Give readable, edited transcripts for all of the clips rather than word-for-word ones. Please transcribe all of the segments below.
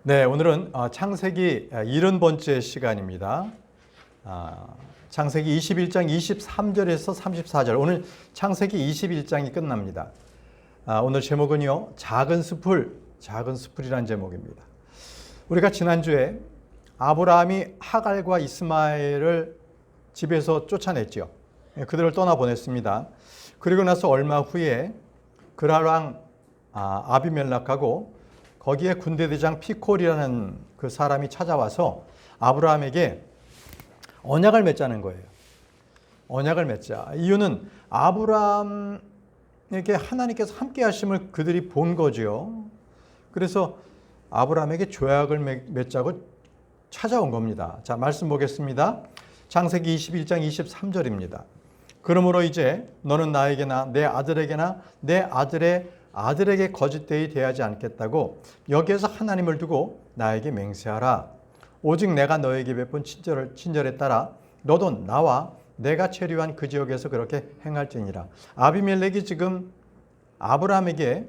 네, 오늘은 창세기 70번째 시간입니다. 창세기 21장 23절에서 34절, 오늘 창세기 21장이 끝납니다. 오늘 제목은요, 작은 숲이라는 제목입니다. 우리가 지난주에 아브라함이 하갈과 이스마엘을 집에서 쫓아냈죠. 그들을 떠나보냈습니다. 그리고 나서 얼마 후에 그랄 왕 아비멜렉하고 거기에 군대대장 피콜이라는 그 사람이 찾아와서 아브라함에게 언약을 맺자는 거예요. 언약을 맺자. 이유는 아브라함에게 하나님께서 함께 하심을 그들이 본 거죠. 그래서 아브라함에게 조약을 맺자고 찾아온 겁니다. 자, 말씀 보겠습니다. 창세기 21장 23절입니다. 그러므로 이제 너는 나에게나 내 아들에게나 내 아들에게 거짓되이 대하지 않겠다고 여기에서 하나님을 두고 나에게 맹세하라. 오직 내가 너에게 베푼 친절에 따라 너도 나와 내가 체류한 그 지역에서 그렇게 행할지니라. 아비멜렉이 지금 아브라함에게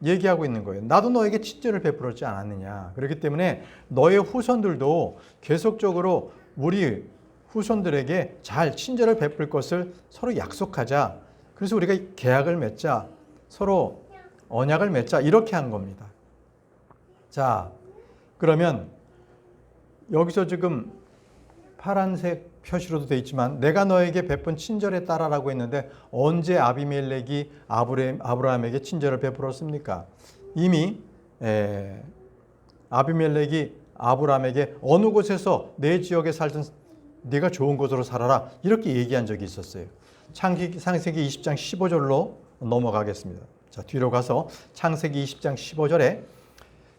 얘기하고 있는 거예요. 나도 너에게 친절을 베풀었지 않았느냐. 그렇기 때문에 너의 후손들도 계속적으로 우리 후손들에게 잘 친절을 베풀 것을 서로 약속하자. 그래서 우리가 계약을 맺자. 서로 언약을 맺자. 이렇게 한 겁니다. 자, 그러면 여기서 지금 파란색 표시로도 되어 있지만 내가 너에게 베푼 친절에 따라라고 했는데 언제 아비멜렉이 아브라함에게 친절을 베풀었습니까? 이미 아비멜렉이 아브라함에게 어느 곳에서 내 지역에 살든 네가 좋은 곳으로 살아라 이렇게 얘기한 적이 있었어요. 창세기 20장 15절로 넘어가겠습니다. 자, 뒤로 가서 창세기 20장 15절에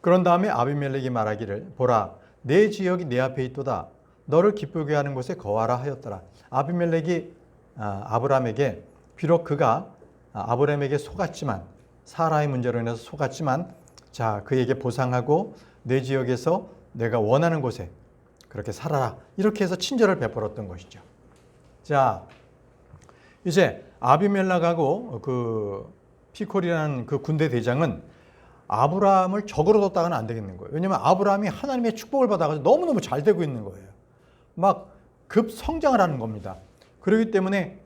그런 다음에 아비멜렉이 말하기를 보라 내 지역이 내 앞에 있도다 너를 기쁘게 하는 곳에 거하라 하였더라. 아비멜렉이 아브라함에게 비록 그가 아브라함에게 속았지만 사라의 문제로 인해서 속았지만 자 그에게 보상하고 내 지역에서 내가 원하는 곳에 그렇게 살아라 이렇게 해서 친절을 베풀었던 것이죠. 자 이제 아비멜렉하고 그 피콜이라는 그 군대 대장은 아브라함을 적으로 뒀다가는 안 되겠는 거예요. 왜냐하면 아브라함이 하나님의 축복을 받아가지고 너무너무 잘 되고 있는 거예요. 막 급성장을 하는 겁니다. 그렇기 때문에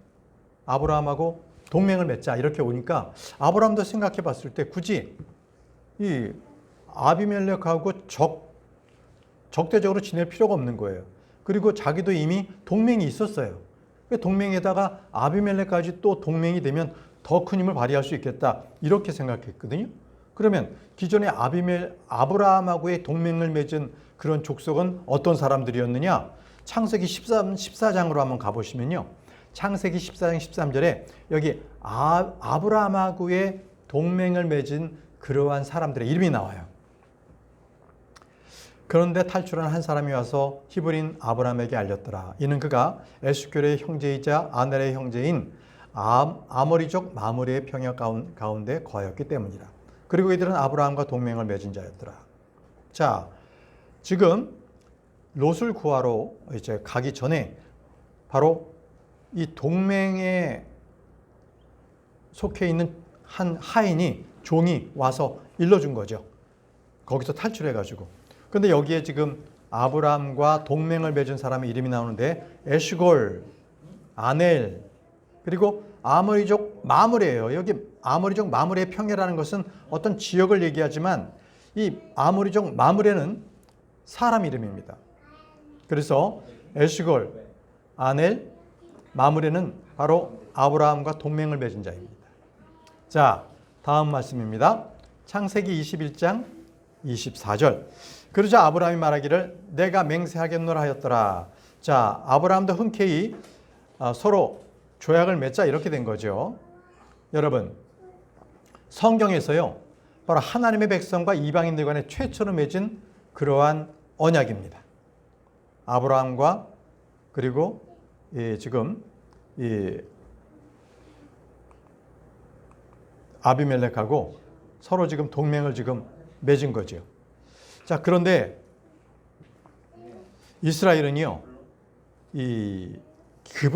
아브라함하고 동맹을 맺자 이렇게 오니까 아브라함도 생각해 봤을 때 굳이 이 아비멜렉하고 적대적으로 지낼 필요가 없는 거예요. 그리고 자기도 이미 동맹이 있었어요. 동맹에다가 아비멜렉까지 또 동맹이 되면 더 큰 힘을 발휘할 수 있겠다 이렇게 생각했거든요. 그러면 기존에 아브라함하고의 동맹을 맺은 그런 족속은 어떤 사람들이었느냐? 창세기 14장으로 한번 가보시면요. 창세기 14장 13절에 여기 아브라함하고의 동맹을 맺은 그러한 사람들의 이름이 나와요. 그런데 탈출한 한 사람이 와서 히브리인 아브라함에게 알렸더라. 이는 그가 에스겔의 형제이자 아넬의 형제인 아모리족 마므리의 평야 가운데 거하였기 때문이라. 그리고 이들은 아브라함과 동맹을 맺은 자였더라. 자, 지금 롯을 구하러 이제 가기 전에 바로 이 동맹에 속해 있는 한 하인이 종이 와서 일러준 거죠. 거기서 탈출해가지고. 근데 여기에 지금 아브라함과 동맹을 맺은 사람의 이름이 나오는데 에스골, 아넬, 그리고 아모리족 마므레예요. 여기 아모리족 마므레의 평야라는 것은 어떤 지역을 얘기하지만 이 아모리족 마므레는 사람 이름입니다. 그래서 에스골, 아넬, 마므레는 바로 아브라함과 동맹을 맺은 자입니다. 자, 다음 말씀입니다. 창세기 21장 24절. 그러자 아브라함이 말하기를 내가 맹세하겠노라 하였더라. 자, 아브라함도 흔쾌히 서로 조약을 맺자 이렇게 된 거죠. 여러분, 성경에서요, 바로 하나님의 백성과 이방인들 간에 최초로 맺은 그러한 언약입니다. 아브라함과 그리고 지금 아비멜렉하고 서로 지금 동맹을 지금 맺은 거죠. 자, 그런데 이스라엘은요,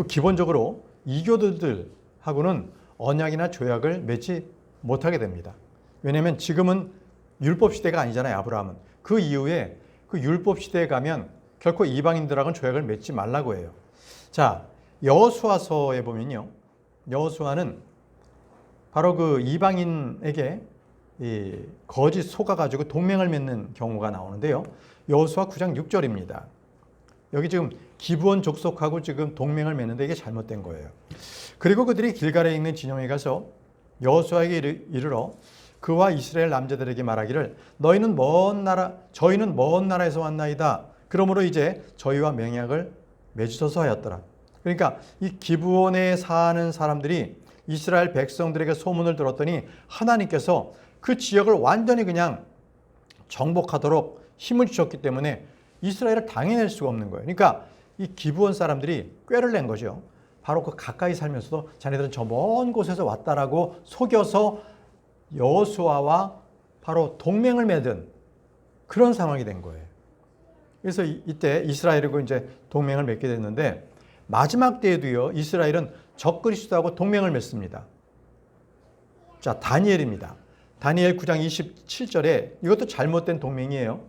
기본적으로 이교도들하고는 언약이나 조약을 맺지 못하게 됩니다. 왜냐하면 지금은 율법 시대가 아니잖아요. 아브라함은. 그 이후에 그 율법 시대에 가면 결코 이방인들하고는 조약을 맺지 말라고 해요. 자, 여호수아서에 보면요. 여호수아는 바로 그 이방인에게 이 거짓 속아가지고 동맹을 맺는 경우가 나오는데요. 여호수아 9장 6절입니다. 여기 지금 기브온 족속하고 지금 동맹을 맺는데 이게 잘못된 거예요. 그리고 그들이 길갈에 있는 진영에 가서 여호수아에게 이르러 그와 이스라엘 남자들에게 말하기를 저희는 먼 나라에서 왔나이다. 그러므로 이제 저희와 맹약을 맺으소서 하였더라. 그러니까 이 기브온에 사는 사람들이 이스라엘 백성들에게 소문을 들었더니 하나님께서 그 지역을 완전히 그냥 정복하도록 힘을 주셨기 때문에 이스라엘을 당해낼 수가 없는 거예요. 그러니까 이 기브온 사람들이 꾀를 낸 거죠. 바로 그 가까이 살면서도 자네들은 저 먼 곳에서 왔다라고 속여서 여호수아와 바로 동맹을 맺은 그런 상황이 된 거예요. 그래서 이때 이스라엘하고 이제 동맹을 맺게 됐는데 마지막 때에도요, 이스라엘은 적그리스도하고 동맹을 맺습니다. 자, 다니엘입니다. 다니엘 9장 27절에 이것도 잘못된 동맹이에요.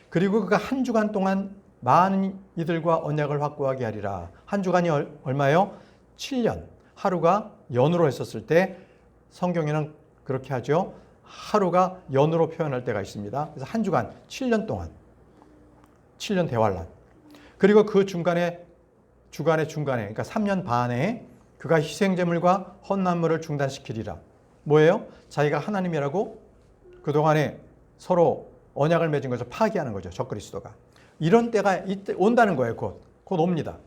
그리고 그가 한 주간 동안 많은 이들과 언약을 확고하게 하리라. 한 주간이 얼마요? 7년. 하루가 연으로 했었을 때 성경에는 그렇게 하죠. 하루가 연으로 표현할 때가 있습니다. 그래서 한 주간 7년 동안 7년 대환란. 그리고 그 중간에 그러니까 3년 반에 그가 희생제물과 헌난물을 중단시키리라. 뭐예요? 자기가 하나님이라고 그동안에 서로 언약을 맺은 것을 파기하는 거죠. 적그리스도가. 이런 때가 이때 온다는 거예요. 곧 옵니다.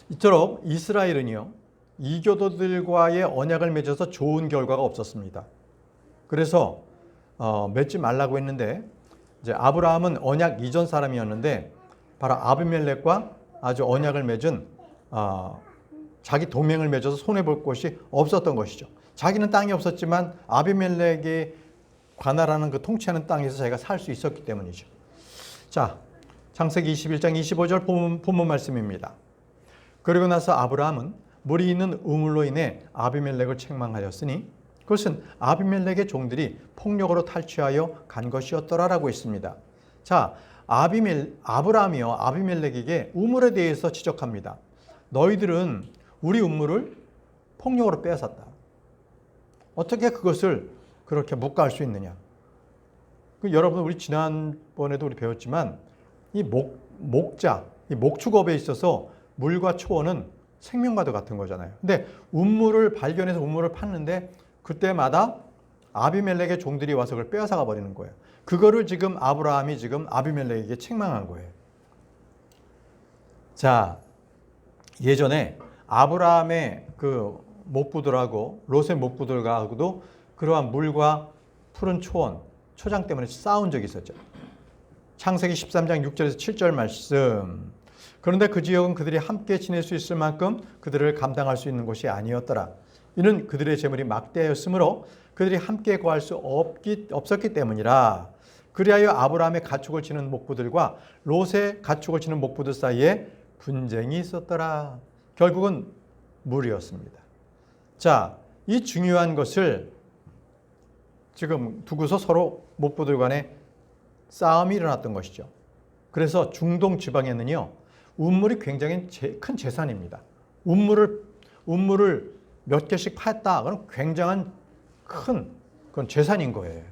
이처럼 이스라엘은요, 이교도들과의 언약을 맺어서 좋은 결과가 없었습니다. 그래서 맺지 말라고 했는데 이제 아브라함은 언약 이전 사람이었는데 바로 아비멜렉과 아주 언약을 맺은 자기 동맹을 맺어서 손해볼 곳이 없었던 것이죠. 자기는 땅이 없었지만 아비멜렉이 관할하는 그 통치하는 땅에서 자기가 살 수 있었기 때문이죠. 자, 창세기 21장 25절 본문 말씀입니다. 그리고 나서 아브라함은 물이 있는 우물로 인해 아비멜렉을 책망하였으니 그것은 아비멜렉의 종들이 폭력으로 탈취하여 간 것이었더라라고 했습니다. 자, 아브라함이요, 아비멜렉에게 우물에 대해서 지적합니다. 너희들은 우리 우물을 폭력으로 빼앗았다. 어떻게 그것을 그렇게 묵과할 수 있느냐? 여러분, 우리 지난번에도 우리 배웠지만 이 목자, 이 목축업에 있어서 물과 초원은 생명과도 같은 거잖아요. 근데 우물을 발견해서 우물을 팠는데 그때마다 아비멜렉의 종들이 와서 그걸 빼앗아가 버리는 거예요. 그거를 지금 아브라함이 지금 아비멜렉에게 책망한 거예요. 자, 예전에 아브라함의 그 목부들하고 롯의 목부들과도 그러한 물과 푸른 초원, 초장 때문에 싸운 적이 있었죠. 창세기 13장 6절에서 7절 말씀. 그런데 그 지역은 그들이 함께 지낼 수 있을 만큼 그들을 감당할 수 있는 곳이 아니었더라. 이는 그들의 재물이 막대하였으므로 그들이 함께 거할 수 없었기 때문이라. 그리하여 아브라함의 가축을 치는 목부들과 롯의 가축을 치는 목부들 사이에 분쟁이 있었더라. 결국은 물이었습니다. 자, 이 중요한 것을 지금 두고서 서로 목부들 간에 싸움이 일어났던 것이죠. 그래서 중동 지방에는요, 우물이 굉장히 큰 재산입니다. 우물을 몇 개씩 팠다. 그건 굉장한 큰 그건 재산인 거예요.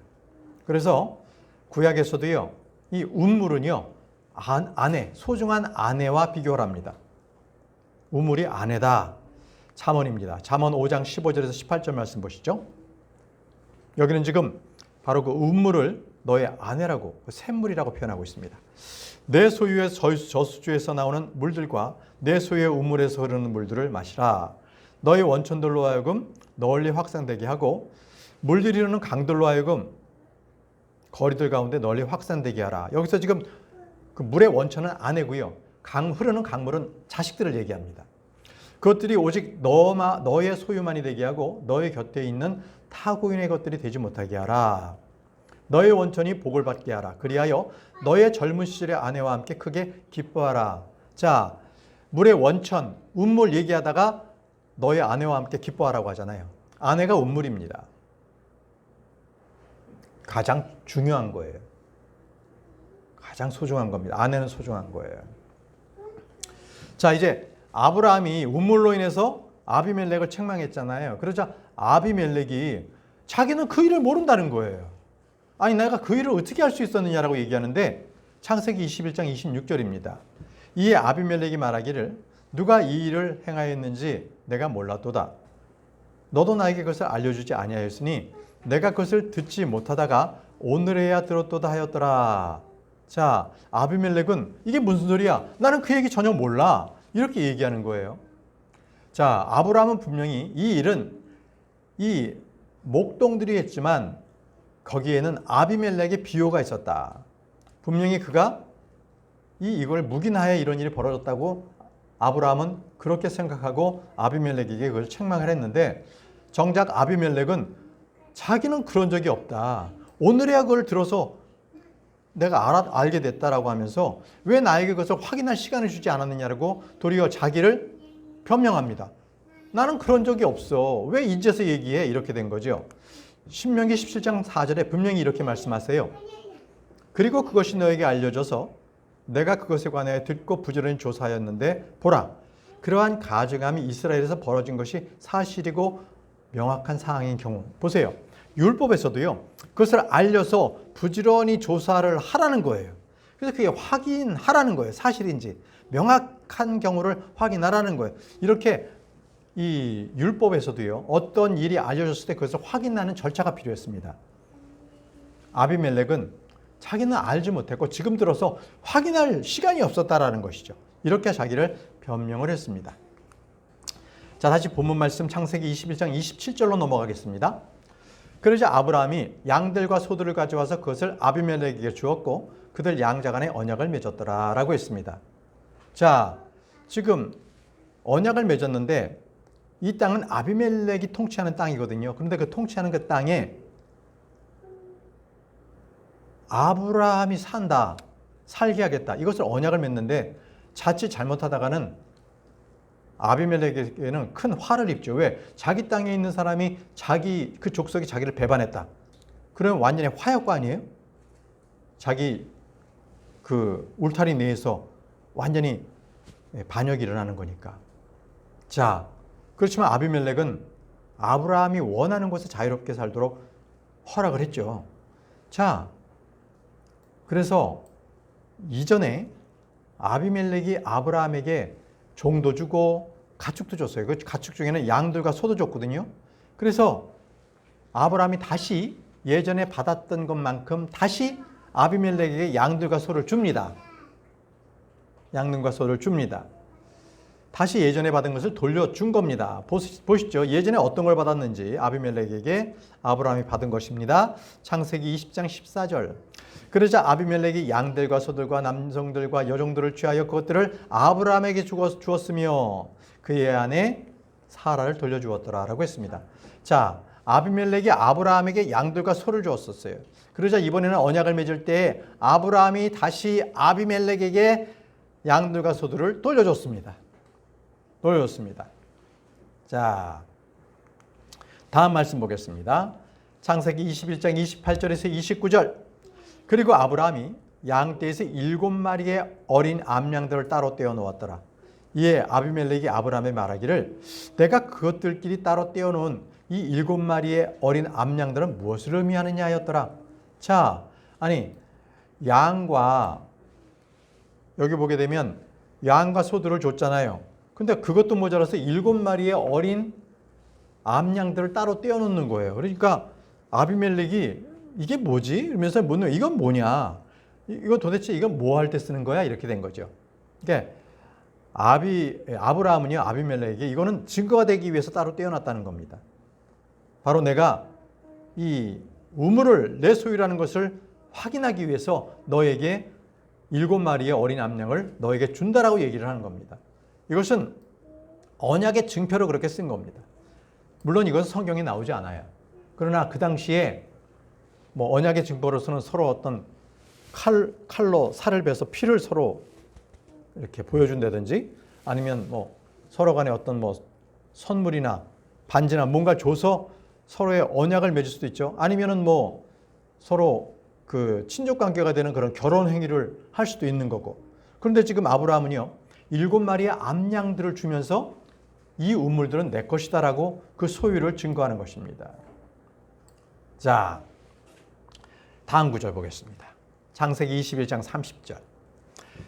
그래서 구약에서도요, 이 우물은요, 아내, 소중한 아내와 비교를 합니다. 우물이 아내다. 잠언입니다. 잠언 5장 15절에서 18절 말씀 보시죠. 여기는 지금 바로 그 우물을 너의 아내라고, 샘물이라고 표현하고 있습니다. 내 소유의 저수지에서 나오는 물들과 내 소유의 우물에서 흐르는 물들을 마시라. 너의 원천들로 하여금 널리 확산되게 하고 물들이 흐르는 강들로 하여금 거리들 가운데 널리 확산되게 하라. 여기서 지금 그 물의 원천은 아내고요. 흐르는 강물은 자식들을 얘기합니다. 그것들이 오직 너의 소유만이 되게 하고 너의 곁에 있는 타고인의 것들이 되지 못하게 하라. 너의 원천이 복을 받게 하라. 그리하여 너의 젊은 시절의 아내와 함께 크게 기뻐하라. 자, 물의 원천, 운물 얘기하다가 너의 아내와 함께 기뻐하라고 하잖아요. 아내가 운물입니다. 가장 중요한 거예요. 가장 소중한 겁니다. 아내는 소중한 거예요. 자, 이제 아브라함이 우물로 인해서 아비멜렉을 책망했잖아요. 그러자 아비멜렉이 자기는 그 일을 모른다는 거예요. 아니, 내가 그 일을 어떻게 할 수 있었느냐라고 얘기하는데 창세기 21장 26절입니다. 이에 아비멜렉이 말하기를 누가 이 일을 행하였는지 내가 몰랐도다. 너도 나에게 그것을 알려주지 아니하였으니 내가 그것을 듣지 못하다가 오늘에야 들었도다 하였더라. 자, 아비멜렉은 이게 무슨 소리야? 나는 그 얘기 전혀 몰라. 이렇게 얘기하는 거예요. 자, 아브라함은 분명히 이 일은 이 목동들이 했지만 거기에는 아비멜렉의 비호가 있었다. 분명히 그가 이걸 묵인하여 이런 일이 벌어졌다고 아브라함은 그렇게 생각하고 아비멜렉에게 그걸 책망을 했는데 정작 아비멜렉은 자기는 그런 적이 없다. 오늘에야 그걸 들어서 내가 알게 됐다라고 하면서 왜 나에게 그것을 확인할 시간을 주지 않았느냐고 도리어 자기를 변명합니다. 나는 그런 적이 없어. 왜 이제서 얘기해? 이렇게 된 거죠. 신명기 17장 4절에 분명히 이렇게 말씀하세요. 그리고 그것이 너에게 알려져서 내가 그것에 관하여 듣고 부지런히 조사하였는데 보라, 그러한 가증함이 이스라엘에서 벌어진 것이 사실이고 명확한 사항인 경우. 보세요. 율법에서도요, 그것을 알려서 부지런히 조사를 하라는 거예요. 그래서 그게 확인하라는 거예요. 사실인지 명확한 경우를 확인하라는 거예요. 이렇게 이 율법에서도요, 어떤 일이 알려졌을 때 그것을 확인하는 절차가 필요했습니다. 아비멜렉은 자기는 알지 못했고 지금 들어서 확인할 시간이 없었다라는 것이죠. 이렇게 자기를 변명을 했습니다. 자, 다시 본문 말씀 창세기 21장 27절로 넘어가겠습니다. 그러자 아브라함이 양들과 소들을 가져와서 그것을 아비멜렉에게 주었고 그들 양자 간에 언약을 맺었더라 라고 했습니다. 자, 지금 언약을 맺었는데 이 땅은 아비멜렉이 통치하는 땅이거든요. 그런데 그 통치하는 그 땅에 아브라함이 살게 하겠다. 이것을 언약을 맺는데 자칫 잘못하다가는 아비멜렉에게는 큰 화를 입죠. 왜? 자기 땅에 있는 사람이 그 족속이 자기를 배반했다. 그러면 완전히 화약고 아니에요? 자기 그 울타리 내에서 완전히 반역이 일어나는 거니까. 자, 그렇지만 아비멜렉은 아브라함이 원하는 곳에 자유롭게 살도록 허락을 했죠. 자, 그래서 이전에 아비멜렉이 아브라함에게 종도 주고 가축도 줬어요. 그 가축 중에는 양들과 소도 줬거든요. 그래서 아브라함이 다시 예전에 받았던 것만큼 다시 아비멜렉에게 양들과 소를 줍니다. 양들과 소를 줍니다. 다시 예전에 받은 것을 돌려준 겁니다. 보시죠. 예전에 어떤 걸 받았는지 아비멜렉에게 아브라함이 받은 것입니다. 창세기 20장 14절. 그러자 아비멜렉이 양들과 소들과 남성들과 여종들을 취하여 그것들을 아브라함에게 주었으며 그의 아내 사라를 돌려주었더라 라고 했습니다. 자, 아비멜렉이 아브라함에게 양들과 소를 주었었어요. 그러자 이번에는 언약을 맺을 때 아브라함이 다시 아비멜렉에게 양들과 소들을 돌려줬습니다. 자, 다음 말씀 보겠습니다. 창세기 21장 28절에서 29절. 그리고 아브라함이 양떼에서 7마리의 어린 암양들을 따로 떼어 놓았더라. 이에 아비멜렉이 아브라함에 말하기를 내가 그것들끼리 따로 떼어 놓은 이 7마리의 어린 암양들은 무엇을 의미하느냐 하였더라. 자, 아니 양과 여기 보게 되면 양과 소들을 줬잖아요. 근데 그것도 모자라서 7마리의 어린 암양들을 따로 떼어 놓는 거예요. 그러니까 아비멜렉이 이게 뭐지? 이러면서 묻는 이건 뭐냐? 이거 도대체 이건 뭐 할 때 쓰는 거야? 이렇게 된 거죠. 그러니까 아브라함은요, 아비멜렉에게 이거는 증거가 되기 위해서 따로 떼어놨다는 겁니다. 바로 내가 이 우물을 내 소유라는 것을 확인하기 위해서 너에게 7마리의 어린 암양을 너에게 준다라고 얘기를 하는 겁니다. 이것은 언약의 증표로 그렇게 쓴 겁니다. 물론 이것은 성경에 나오지 않아요. 그러나 그 당시에 뭐 언약의 증거로서는 서로 어떤 칼로 살을 베서 피를 서로 이렇게 보여준다든지 아니면 뭐 서로 간에 어떤 뭐 선물이나 반지나 뭔가 줘서 서로의 언약을 맺을 수도 있죠. 아니면은 뭐 서로 그 친족 관계가 되는 그런 결혼 행위를 할 수도 있는 거고. 그런데 지금 아브라함은요, 7마리의 암양들을 주면서 이 우물들은 내 것이다라고 그 소유를 증거하는 것입니다. 자, 다음 구절 보겠습니다. 창세기 21장 30절.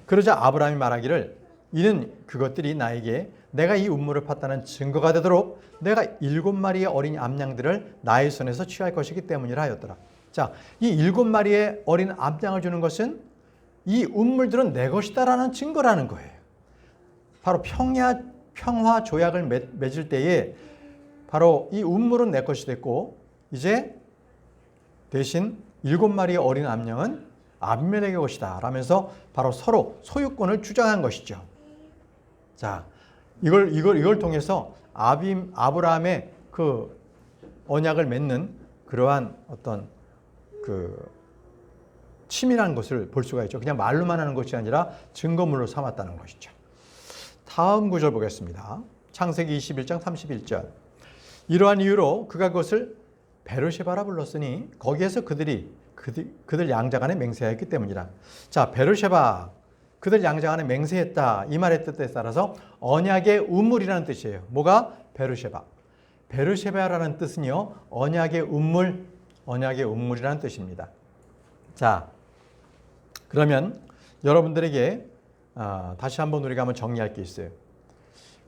그러자 아브라함이 말하기를 이는 그것들이 나에게 내가 이 우물을 팠다는 증거가 되도록 내가 7마리의 어린 암양들을 나의 손에서 취할 것이기 때문이라 하였더라. 자, 이 7마리의 어린 암양을 주는 것은 이 우물들은 내 것이다라는 증거라는 거예요. 바로 평화 조약을 맺을 때에 바로 이 우물은 내 것이 됐고 이제 대신 7마리의 어린 암양은 아비멜렉의 것이다 라면서 바로 서로 소유권을 주장한 것이죠. 자, 이걸 통해서 아브라함의 그 언약을 맺는 그러한 어떤 그 치밀한 것을 볼 수가 있죠. 그냥 말로만 하는 것이 아니라 증거물로 삼았다는 것이죠. 다음 구절 보겠습니다. 창세기 21장 31절. 이러한 이유로 그가 그것을 베르셰바라 불렀으니 거기에서 그들 양자간에 맹세하였기 때문이라. 자, 베르셰바, 그들 양자간에 맹세했다. 이 말의 뜻에 따라서 언약의 우물이라는 뜻이에요. 뭐가? 베르셰바. 베르셰바라는 뜻은요, 언약의 우물이라는 뜻입니다. 자, 그러면 여러분들에게 다시 한번 우리가 한번 정리할 게 있어요.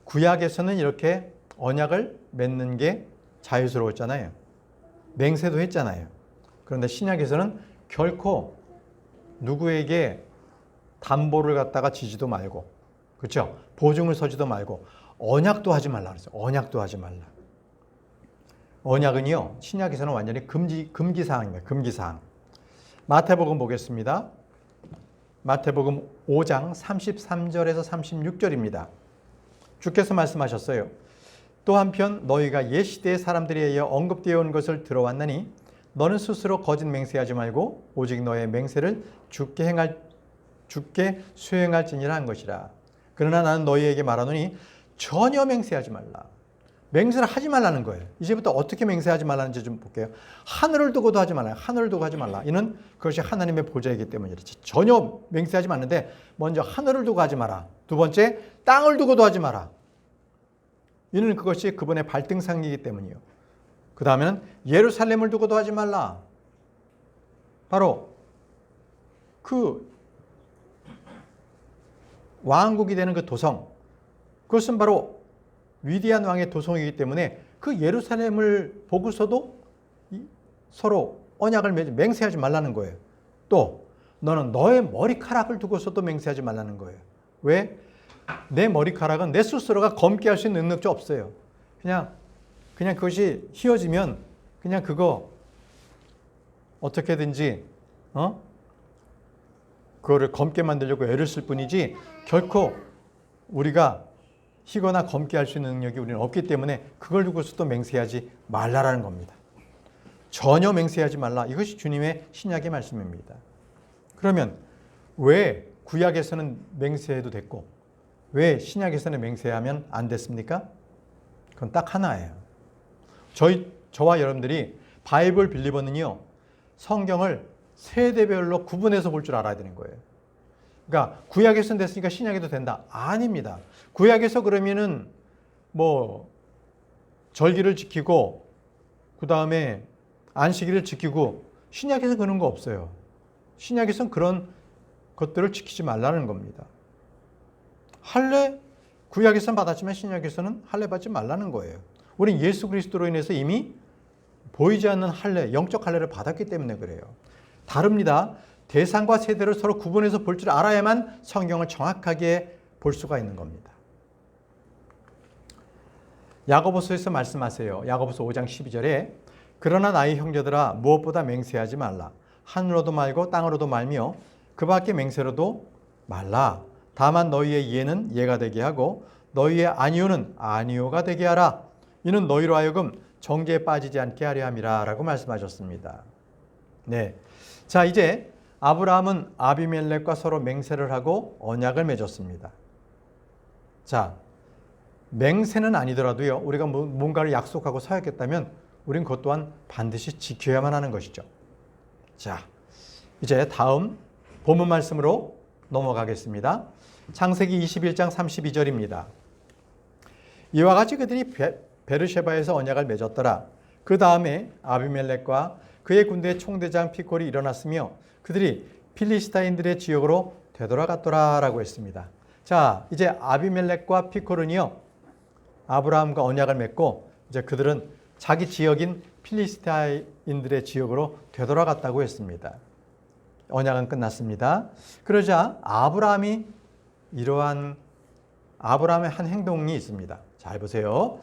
구약에서는 이렇게 언약을 맺는 게 자유스러웠잖아요. 맹세도 했잖아요. 그런데 신약에서는 결코 누구에게 담보를 갖다가 지지도 말고, 그렇죠? 보증을 서지도 말고 언약도 하지 말라 그랬어요. 언약도 하지 말라. 언약은요, 신약에서는 완전히 금기 사항입니다. 금기 사항. 마태복음 보겠습니다. 마태복음 5장 33절에서 36절입니다. 주께서 말씀하셨어요. 또 한편 너희가 옛 시대의 사람들에 의해 언급되어 온 것을 들어왔나니 너는 스스로 거짓 맹세하지 말고 오직 너의 맹세를 주께 수행할지니라 한 것이라. 그러나 나는 너희에게 말하노니 전혀 맹세하지 말라. 맹세를 하지 말라는 거예요. 이제부터 어떻게 맹세하지 말라는지 좀 볼게요. 하늘을 두고도 하지 말아요. 하늘을 두고 하지 말라. 이는 그것이 하나님의 보좌이기 때문이지. 전혀 맹세하지 말는데 먼저 하늘을 두고 하지 마라. 두 번째, 땅을 두고도 하지 마라. 이는 그것이 그분의 발등상이기 때문이요. 그 다음에는 예루살렘을 두고도 하지 말라. 바로 그 왕국이 되는 그 도성, 그것은 바로 위대한 왕의 도성이기 때문에 그 예루살렘을 보고서도 서로 언약을 맹세하지 말라는 거예요. 또 너는 너의 머리카락을 두고서도 맹세하지 말라는 거예요. 왜? 내 머리카락은 내 스스로가 검게 할 수 있는 능력이 없어요. 그냥 그것이 휘어지면 그냥 그거 어떻게든지 그거를 검게 만들려고 애를 쓸 뿐이지 결코 우리가 희거나 검게 할 수 있는 능력이 우리는 없기 때문에 그걸 두고서도 맹세하지 말라라는 겁니다. 전혀 맹세하지 말라. 이것이 주님의 신약의 말씀입니다. 그러면 왜 구약에서는 맹세해도 됐고 왜 신약에서는 맹세하면 안 됐습니까? 그건 딱 하나예요. 저와 여러분들이 바이블 빌리버는요, 성경을 세대별로 구분해서 볼 줄 알아야 되는 거예요. 그러니까 구약에서는 됐으니까 신약에도 된다. 아닙니다. 구약에서 그러면은 뭐 절기를 지키고 그 다음에 안식일을 지키고 신약에서는 그런 거 없어요. 신약에서는 그런 것들을 지키지 말라는 겁니다. 할례 구약에서는 받았지만 신약에서는 할례 받지 말라는 거예요. 우린 예수 그리스도로 인해서 이미 보이지 않는 할례, 영적 할례를 받았기 때문에 그래요. 다릅니다. 대상과 세대를 서로 구분해서 볼 줄 알아야만 성경을 정확하게 볼 수가 있는 겁니다. 야고보서에서 말씀하세요. 야고보서 5장 12절에 그러나 나의 형제들아 무엇보다 맹세하지 말라. 하늘로도 말고 땅으로도 말며 그 밖에 맹세로도 말라. 다만 너희의 예는 예가 되게 하고 너희의 아니오는 아니오가 되게 하라. 이는 너희로 하여금 정죄에 빠지지 않게 하려 함이라 라고 말씀하셨습니다. 네. 자, 이제 아브라함은 아비멜렉과 서로 맹세를 하고 언약을 맺었습니다. 자, 맹세는 아니더라도요, 우리가 뭔가를 약속하고 서약했다면 우린 그것 또한 반드시 지켜야만 하는 것이죠. 자, 이제 다음 본문 말씀으로 넘어가겠습니다. 창세기 21장 32절입니다. 이와 같이 그들이 베르셰바에서 언약을 맺었더라. 그 다음에 아비멜렉과 그의 군대의 총대장 피콜이 일어났으며 그들이 필리스타인들의 지역으로 되돌아갔더라라고 했습니다. 자, 이제 아비멜렉과 피콜은요, 아브라함과 언약을 맺고 이제 그들은 자기 지역인 필리스타인들의 지역으로 되돌아갔다고 했습니다. 언약은 끝났습니다. 그러자 이러한 아브라함의 한 행동이 있습니다. 잘 보세요.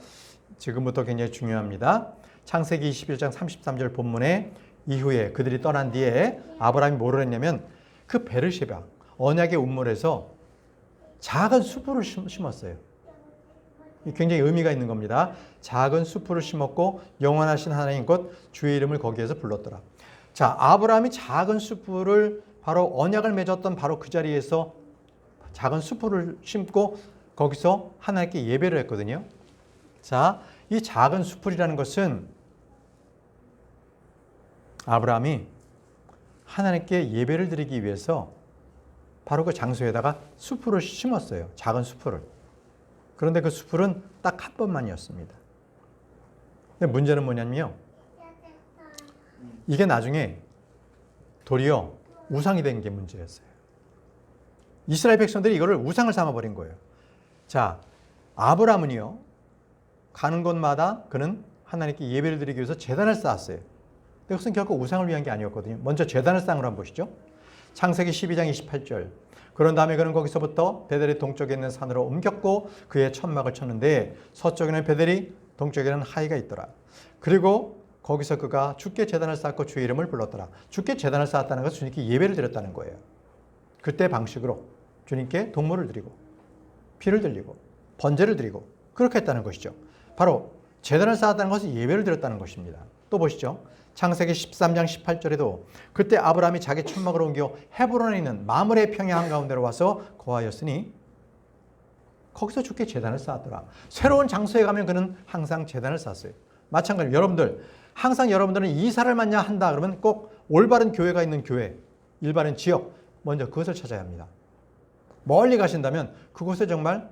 지금부터 굉장히 중요합니다. 창세기 21장 33절 본문에 이후에 그들이 떠난 뒤에 아브라함이 뭐를 했냐면 그 베르셰바 언약의 우물에서 작은 숲을 심었어요. 굉장히 의미가 있는 겁니다. 작은 숲을 심었고 영원하신 하나님 곧 주의 이름을 거기에서 불렀더라. 자, 아브라함이 작은 숲을 바로 언약을 맺었던 바로 그 자리에서 작은 숲을 심고 거기서 하나님께 예배를 했거든요. 자, 이 작은 숲이라는 것은 아브라함이 하나님께 예배를 드리기 위해서 바로 그 장소에다가 숲을 심었어요. 작은 숲을. 그런데 그 숲은 딱 한 번만이었습니다. 근데 문제는 뭐냐면요. 이게 나중에 도리어 우상이 된 게 문제였어요. 이스라엘 백성들이 이거를 우상을 삼아버린 거예요. 자, 아브라함은요, 가는 곳마다 그는 하나님께 예배를 드리기 위해서 제단을 쌓았어요. 근데 그것은 결코 우상을 위한 게 아니었거든요. 먼저 제단을 쌓은 걸 한번 보시죠. 창세기 12장 28절. 그런 다음에 그는 거기서부터 베델의 동쪽에 있는 산으로 옮겼고 그의 천막을 쳤는데 서쪽에는 베델이 동쪽에는 하이가 있더라. 그리고 거기서 그가 주께 제단을 쌓고 주의 이름을 불렀더라. 주께 제단을 쌓았다는 것은 주님께 예배를 드렸다는 거예요. 그때 방식으로 주님께 동물을 드리고 피를 들리고 번제를 드리고 그렇게 했다는 것이죠. 바로 제단을 쌓았다는 것은 예배를 드렸다는 것입니다. 또 보시죠. 창세기 13장 18절에도 그때 아브라함이 자기 천막을 옮겨 헤브론에 있는 마므레 평야 한가운데로 와서 거하였으니 거기서 주께 제단을 쌓았더라. 새로운 장소에 가면 그는 항상 제단을 쌓았어요. 마찬가지로 여러분들 항상 여러분들은 이사를 만나 한다 그러면 꼭 올바른 교회가 있는 교회, 일반인 지역 먼저 그것을 찾아야 합니다. 멀리 가신다면 그곳에 정말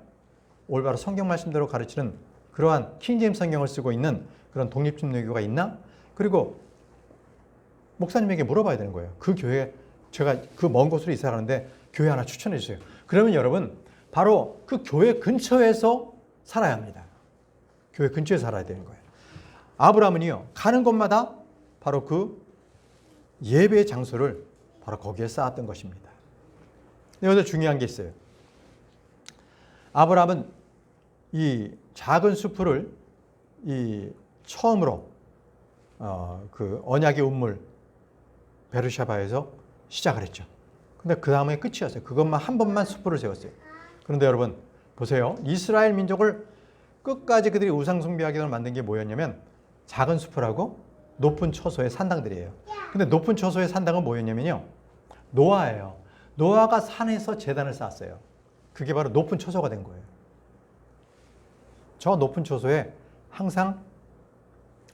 올바로 성경 말씀대로 가르치는 그러한 킹제임스 성경을 쓰고 있는 그런 독립침례교가 있나? 그리고 목사님에게 물어봐야 되는 거예요. 그 교회, 제가 그 먼 곳으로 이사 가는데 교회 하나 추천해 주세요. 그러면 여러분 바로 그 교회 근처에서 살아야 합니다. 교회 근처에 살아야 되는 거예요. 아브라함은요, 가는 곳마다 바로 그 예배의 장소를 바로 거기에 쌓았던 것입니다. 여기서 중요한 게 있어요. 아브라함은 이 작은 숲을 처음으로 그 언약의 우물 베르샤바에서 시작을 했죠. 근데 그 다음에 끝이었어요. 그것만 한 번만 숲을 세웠어요. 그런데 여러분 보세요. 이스라엘 민족을 끝까지 그들이 우상 숭배하기로 만든 게 뭐였냐면 작은 숲을하고 높은 처소의 산당들이에요. 근데 높은 처소의 산당은 뭐였냐면요. 노아예요. 노아가 산에서 제단을 쌓았어요. 그게 바로 높은 처소가 된 거예요. 저 높은 처소에 항상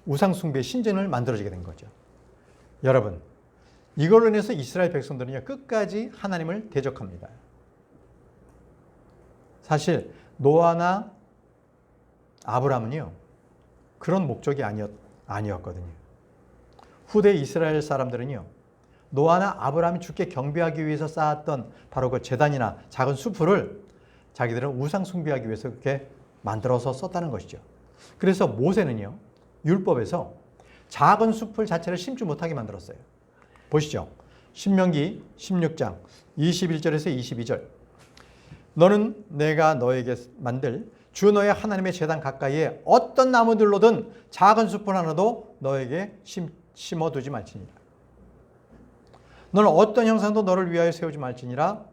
우상 숭배 신전을 만들어지게 된 거죠. 여러분, 이걸로 인해서 이스라엘 백성들은요, 끝까지 하나님을 대적합니다. 사실 노아나 아브라함은요, 그런 목적이 아니었거든요. 후대 이스라엘 사람들은요, 노아나 아브라함이 주께 경배하기 위해서 쌓았던 바로 그 제단이나 작은 숲을 자기들은 우상 숭배하기 위해서 그렇게 만들어서 썼다는 것이죠. 그래서 모세는요, 율법에서 작은 숲을 자체를 심지 못하게 만들었어요. 보시죠. 신명기 16장 21절에서 22절. 너는 내가 너에게 만들 주 너의 하나님의 제단 가까이에 어떤 나무들로든 작은 숲을 하나도 너에게 심어두지 말지니라. 너는 어떤 형상도 너를 위하여 세우지 말지니라.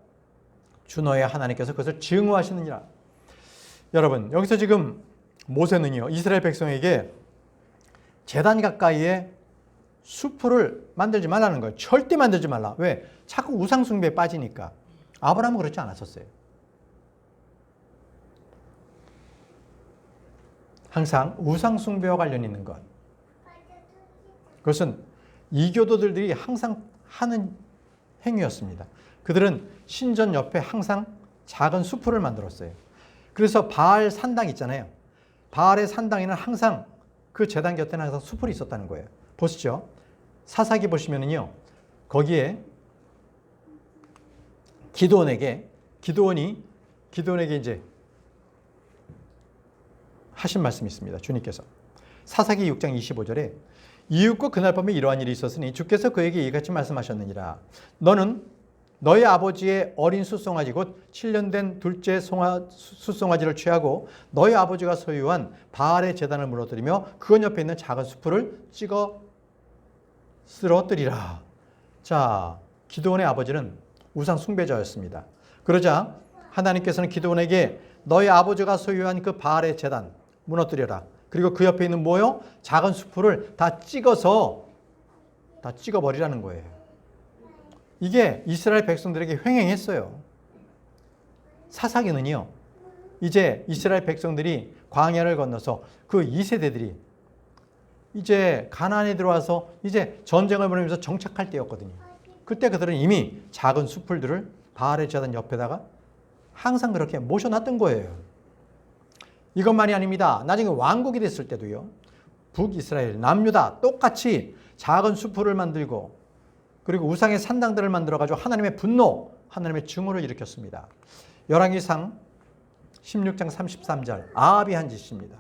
주 너의 하나님께서 그것을 증오하시느니라. 여러분, 여기서 지금 모세는요, 이스라엘 백성에게 제단 가까이에 숲을 만들지 말라는 거예요. 절대 만들지 말라. 왜? 자꾸 우상 숭배에 빠지니까. 아브라함은 그렇지 않았었어요. 항상 우상 숭배와 관련 있는 것. 그것은 이교도들이 항상 하는 행위였습니다. 그들은 신전 옆에 항상 작은 수풀을 만들었어요. 그래서 바알 산당 있잖아요. 바알의 산당에는 항상 그 제단 곁에는 항상 수풀이 있었다는 거예요. 보시죠. 사사기 보시면은요. 거기에 기드온에게 이제 하신 말씀이 있습니다. 주님께서 사사기 6장 25절에 이윽고 그날 밤에 이러한 일이 있었으니 주께서 그에게 이같이 말씀하셨느니라. 너는 너희 아버지의 어린 숫송아지 곧 7년 된 둘째 숫송아지를 취하고 너희 아버지가 소유한 바알의 제단을 무너뜨리며 그것 옆에 있는 작은 수풀을 찍어 쓰러뜨리라. 자, 기드온의 아버지는 우상 숭배자였습니다. 그러자 하나님께서는 기드온에게 너희 아버지가 소유한 그 바알의 제단 무너뜨려라. 그리고 그 옆에 있는 뭐요? 작은 수풀을 다 찍어버리라는 거예요. 이게 이스라엘 백성들에게 횡행했어요. 사사기는요. 이제 이스라엘 백성들이 광야를 건너서 그 2세대들이 이제 가나안에 들어와서 이제 전쟁을 벌이면서 정착할 때였거든요. 그때 그들은 이미 작은 수풀들을 바알의 제단 옆에다가 항상 그렇게 모셔놨던 거예요. 이것만이 아닙니다. 나중에 왕국이 됐을 때도요. 북이스라엘, 남유다 똑같이 작은 수풀을 만들고 그리고 우상의 산당들을 만들어가지고 하나님의 분노, 하나님의 증오를 일으켰습니다. 열왕기상 16장 33절 아합이 한 짓입니다.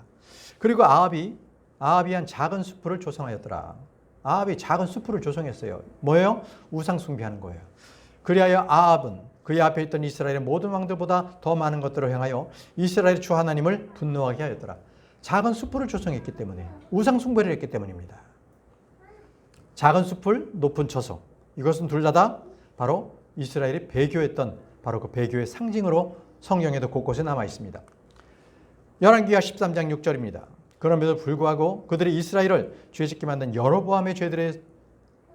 그리고 아합이 한 작은 수풀을 조성하였더라. 아합이 작은 수풀을 조성했어요. 뭐예요? 우상 숭배하는 거예요. 그리하여 아합은 그의 앞에 있던 이스라엘의 모든 왕들보다 더 많은 것들을 행하여 이스라엘의 주 하나님을 분노하게 하였더라. 작은 수풀을 조성했기 때문에 우상 숭배를 했기 때문입니다. 작은 수풀, 높은 처소. 이것은 둘 다 바로 이스라엘이 배교했던 바로 그 배교의 상징으로 성경에도 곳곳에 남아 있습니다. 열왕기하 13장 6절입니다. 그럼에도 불구하고 그들이 이스라엘을 죄짓게 만든 여로보암의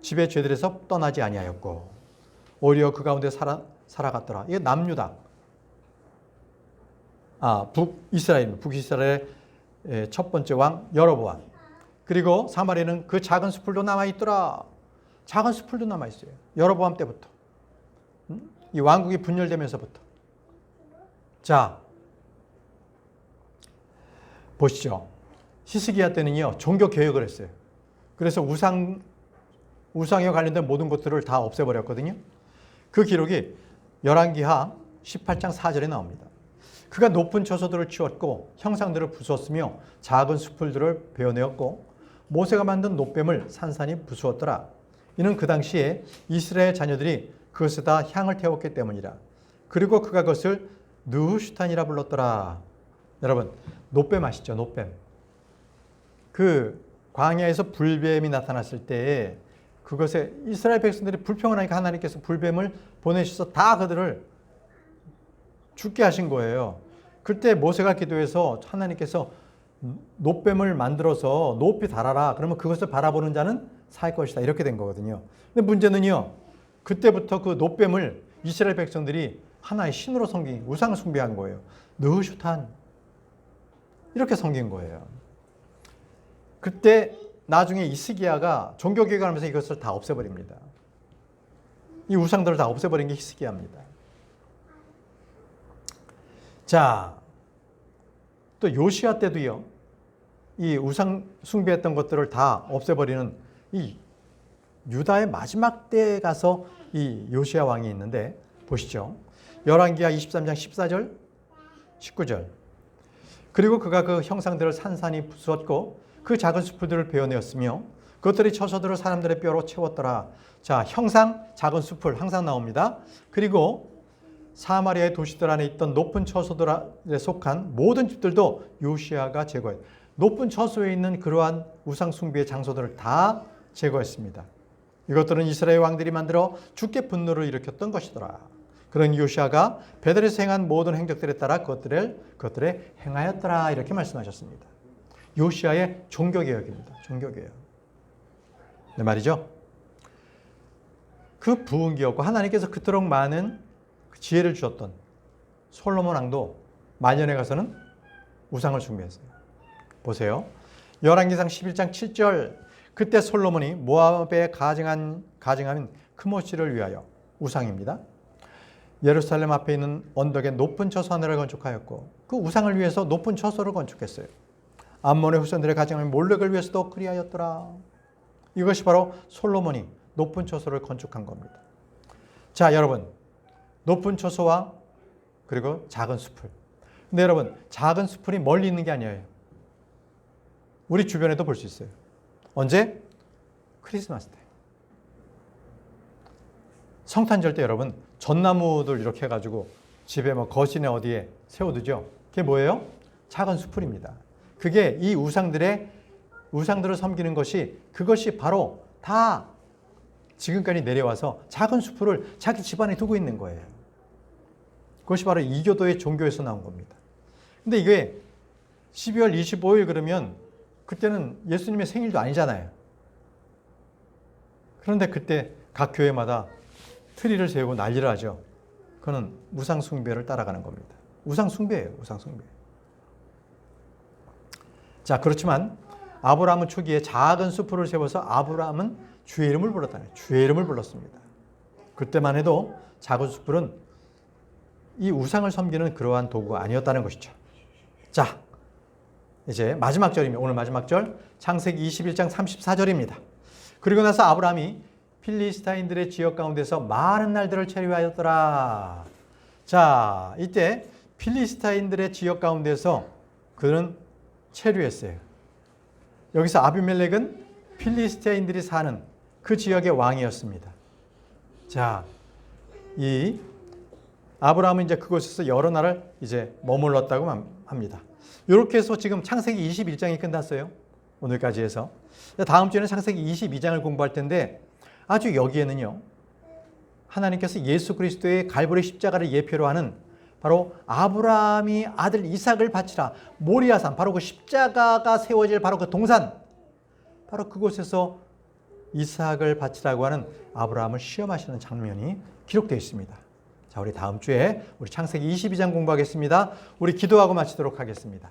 집의 죄들에서 떠나지 아니하였고 오히려 그 가운데 살아갔더라. 이게 남유다. 북이스라엘의 첫 번째 왕 여로보암. 그리고 사마리아는 그 작은 수풀도 남아있더라. 작은 수풀도 남아있어요. 여로보암 때부터. 이 왕국이 분열되면서부터. 자, 보시죠. 히스기야 때는요, 종교 개혁을 했어요. 그래서 우상에 관련된 모든 것들을 다 없애버렸거든요. 그 기록이 열왕기하 18장 4절에 나옵니다. 그가 높은 처소들을 치웠고 형상들을 부수었으며 작은 수풀들을 베어내었고 모세가 만든 놋뱀을 산산히 부수었더라. 이는 그 당시에 이스라엘 자녀들이 그것에다 향을 태웠기 때문이라. 그리고 그가 그것을 느후슈탄이라 불렀더라. 여러분, 놋뱀 아시죠? 놋뱀. 그 광야에서 불뱀이 나타났을 때에 그것에 이스라엘 백성들이 불평을 하니까 하나님께서 불뱀을 보내셔서 다 그들을 죽게 하신 거예요. 그때 모세가 기도해서 하나님께서 놋뱀을 만들어서 높이 달아라. 그러면 그것을 바라보는 자는 살 것이다. 이렇게 된 거거든요. 근데 문제는요. 그때부터 그 놋뱀을 이스라엘 백성들이 하나의 신으로 섬긴 우상 숭배한 거예요. 느후슈탄. 이렇게 섬긴 거예요. 그때 나중에 히스기야가 종교개혁을 하면서 이것을 다 없애버립니다. 이 우상들을 다 없애버린 게 히스기야입니다. 자, 또 요시야 때도요. 이 우상 숭배했던 것들을 다 없애버리는 이 유다의 마지막 때에 가서 이 요시야 왕이 있는데 보시죠. 열왕기하 23장 14절, 19절. 그리고 그가 그 형상들을 산산히 부수었고 그 작은 수풀들을 베어내었으며 그것들이 처소들을 사람들의 뼈로 채웠더라. 자, 형상, 작은 수풀 항상 나옵니다. 그리고 사마리아의 도시들 안에 있던 높은 처소들에 속한 모든 집들도 요시야가 제거했어요. 높은 처소에 있는 그러한 우상 숭배의 장소들을 다 제거했습니다. 이것들은 이스라엘 왕들이 만들어 주께 분노를 일으켰던 것이더라. 그런 요시야가 베델에서 행한 모든 행적들에 따라 그것들에 행하였더라. 이렇게 말씀하셨습니다. 요시야의 종교개혁입니다. 종교개혁. 네 말이죠. 그 부흥기였고 하나님께서 그토록 많은 지혜를 주셨던 솔로몬 왕도 말년에 가서는 우상을 숭배했어요. 보세요. 열왕기상 11장 7절. 그때 솔로몬이 모압에 가증한 크모시를 위하여 우상입니다. 예루살렘 앞에 있는 언덕에 높은 처소 하나를 건축하였고 그 우상을 위해서 높은 처소를 건축했어요. 암몬의 후손들의 가정을 몰렉을 위해서도 그리하였더라. 이것이 바로 솔로몬이 높은 처소를 건축한 겁니다. 자, 여러분, 높은 처소와 그리고 작은 숲을. 근데 여러분, 작은 숲이 멀리 있는 게 아니에요. 우리 주변에도 볼 수 있어요. 언제? 크리스마스 때. 성탄절 때 여러분, 전나무들 이렇게 해가지고 집에 뭐 거실에 어디에 세워두죠. 그게 뭐예요? 작은 숲풀입니다. 그게 이 우상들을 섬기는 것이, 그것이 바로 다 지금까지 내려와서 작은 숲풀을 자기 집안에 두고 있는 거예요. 그것이 바로 이교도의 종교에서 나온 겁니다. 근데 이게 12월 25일 그러면 그때는 예수님의 생일도 아니잖아요. 그런데 그때 각 교회마다 트리를 세우고 난리를 하죠. 그거는 우상 숭배를 따라가는 겁니다. 우상 숭배예요. 우상 숭배. 자, 그렇지만 아브라함은 초기에 작은 숲을 세워서 아브라함은 주의 이름을 불렀다네요. 주의 이름을 불렀습니다. 그때만 해도 작은 숲은 이 우상을 섬기는 그러한 도구가 아니었다는 것이죠. 자, 이제 마지막 절입니다. 오늘 마지막 절 창세기 21장 34절입니다. 그리고 나서 아브라함이 필리스타인들의 지역 가운데서 많은 날들을 체류하였더라. 자, 이때 필리스타인들의 지역 가운데서 그는 체류했어요. 여기서 아비멜렉은 필리스타인들이 사는 그 지역의 왕이었습니다. 자, 이 아브라함은 이제 그곳에서 여러 날을 이제 머물렀다고 합니다. 이렇게 해서 지금 창세기 21장이 끝났어요. 오늘까지 해서. 다음 주에는 창세기 22장을 공부할 텐데 아주 여기에는요, 하나님께서 예수 그리스도의 갈보리 십자가를 예표로 하는 바로 아브라함이 아들 이삭을 바치라 모리아산, 바로 그 십자가가 세워질 바로 그 동산, 바로 그곳에서 이삭을 바치라고 하는 아브라함을 시험하시는 장면이 기록되어 있습니다. 자, 우리 다음 주에 우리 창세기 22장 공부하겠습니다. 우리 기도하고 마치도록 하겠습니다.